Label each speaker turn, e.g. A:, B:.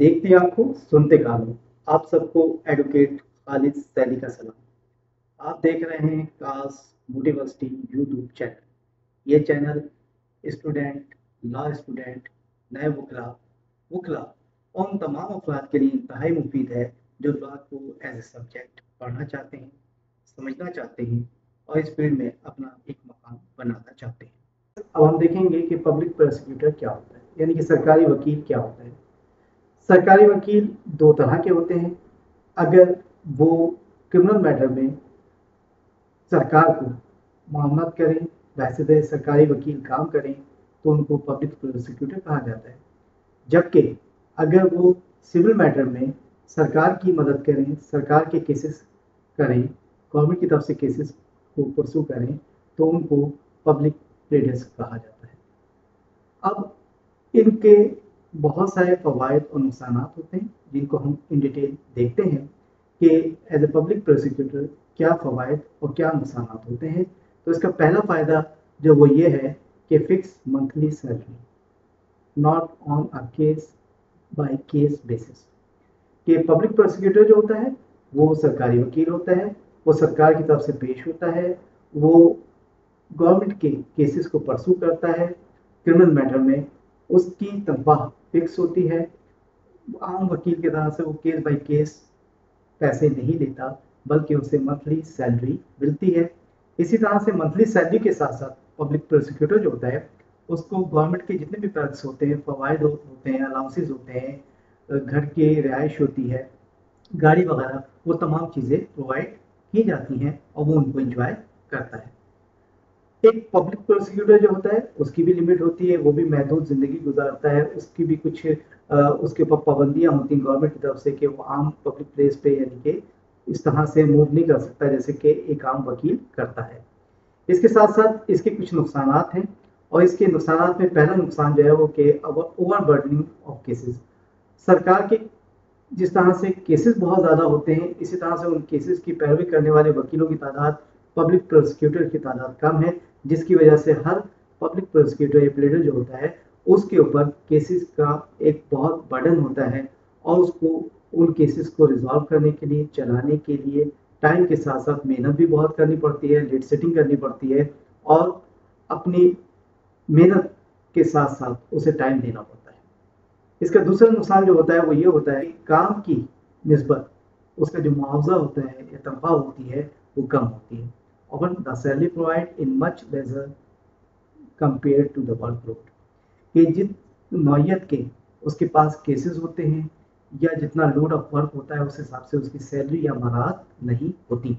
A: देखते आंखों सुनते कानों। आप सबको एडवोकेट खालिद सैली का सलाम। आप देख रहे हैं कास यूनिवर्सिटी यूट्यूब चैनल। ये चैनल स्टूडेंट, लॉ स्टूडेंट, नए वकला वकला और उन तमाम अफराद के लिए इंतहाई मुफीद है जो लॉ को एज ए सब्जेक्ट पढ़ना चाहते हैं, समझना चाहते हैं और इस फील्ड में अपना एक मकाम बनाना चाहते हैं। अब हम देखेंगे कि पब्लिक प्रोसिक्यूटर क्या होता है, यानी कि सरकारी वकील क्या होता है। सरकारी वकील दो तरह के होते हैं। अगर वो क्रिमिनल मैटर में सरकार को मामलत करें, वैसे तो सरकारी वकील काम करें, तो उनको पब्लिक प्रोसिक्यूटर कहा जाता है। जबकि अगर वो सिविल मैटर में सरकार की मदद करें, सरकार के केसेस करें, गवर्नमेंट की तरफ से केसेस को परसू करें, तो उनको पब्लिक प्लेडेंस कहा जाता है। अब इनके बहुत सारे फ़वाइद और नुकसानात होते हैं जिनको हम इन डिटेल देखते हैं कि एज ए पब्लिक प्रोसिक्यूटर क्या फ़वाइद और क्या नुकसानात होते हैं। तो इसका पहला फ़ायदा जो वो ये है कि fix monthly salary, not on a case by case basis. कि पब्लिक प्रोसिक्यूटर जो होता है वो सरकारी वकील होता है, वो सरकार की तरफ से पेश होता है, वो गवर्नमेंट के केसेस को परसू करता है क्रिमिनल मैटर में। उसकी तनख्वाह फिक्स होती है। आम वकील की तरह से वो केस बाय केस पैसे नहीं लेता, बल्कि उसे मंथली सैलरी मिलती है। इसी तरह से मंथली सैलरी के साथ साथ पब्लिक प्रोसिक्यूटर जो होता है उसको गवर्नमेंट के जितने भी पर्क्स होते हैं, फवायद होते हैं, अलाउंसेस होते हैं, घर की रिहाइश होती है, गाड़ी वगैरह, वो तमाम चीज़ें प्रोवाइड की जाती हैं और वो उनको इंजॉय करता है। एक पब्लिक प्रोसिक्यूटर जो होता है उसकी भी लिमिट होती है, वो भी महदूद ज़िंदगी गुजारता है, उसकी भी कुछ उसके ऊपर पाबंदियाँ होती हैं गवर्नमेंट की तरफ से कि वो आम पब्लिक प्लेस पे यानी कि इस तरह से मूव नहीं कर सकता जैसे कि एक आम वकील करता है। इसके साथ साथ इसके कुछ नुकसानात हैं और इसके नुकसानात में पहला नुकसान जो है वो कि ओवर बर्डनिंग ऑफ केसेस। सरकार के जिस तरह से केसेस बहुत ज़्यादा होते हैं, इसी तरह से उन केसेस की पैरवी करने वाले वकीलों की तादाद पब्लिक प्रोसिक्यूटर की तादाद कम है, जिसकी वजह से हर पब्लिक प्रोसिक्यूटर या प्लेडर जो होता है उसके ऊपर केसेस का एक बहुत बर्डन होता है और उसको उन केसेस को रिजॉल्व करने के लिए, चलाने के लिए टाइम के साथ साथ मेहनत भी बहुत करनी पड़ती है, लेट सेटिंग करनी पड़ती है और अपनी मेहनत के साथ साथ उसे टाइम देना पड़ता है। इसका दूसरा नुकसान जो होता है वो ये होता है कि काम की निस्बत उसका जो मुआवजा होता है या तनख्वाह होती है वो कम होती है। और the salary provide in much lesser compare to the workload. कि जिस नौयत के उसके पास केसेस होते हैं या जितना लोड ऑफ वर्क होता है उस हिसाब से उसकी सैलरी या मराहत नहीं होती।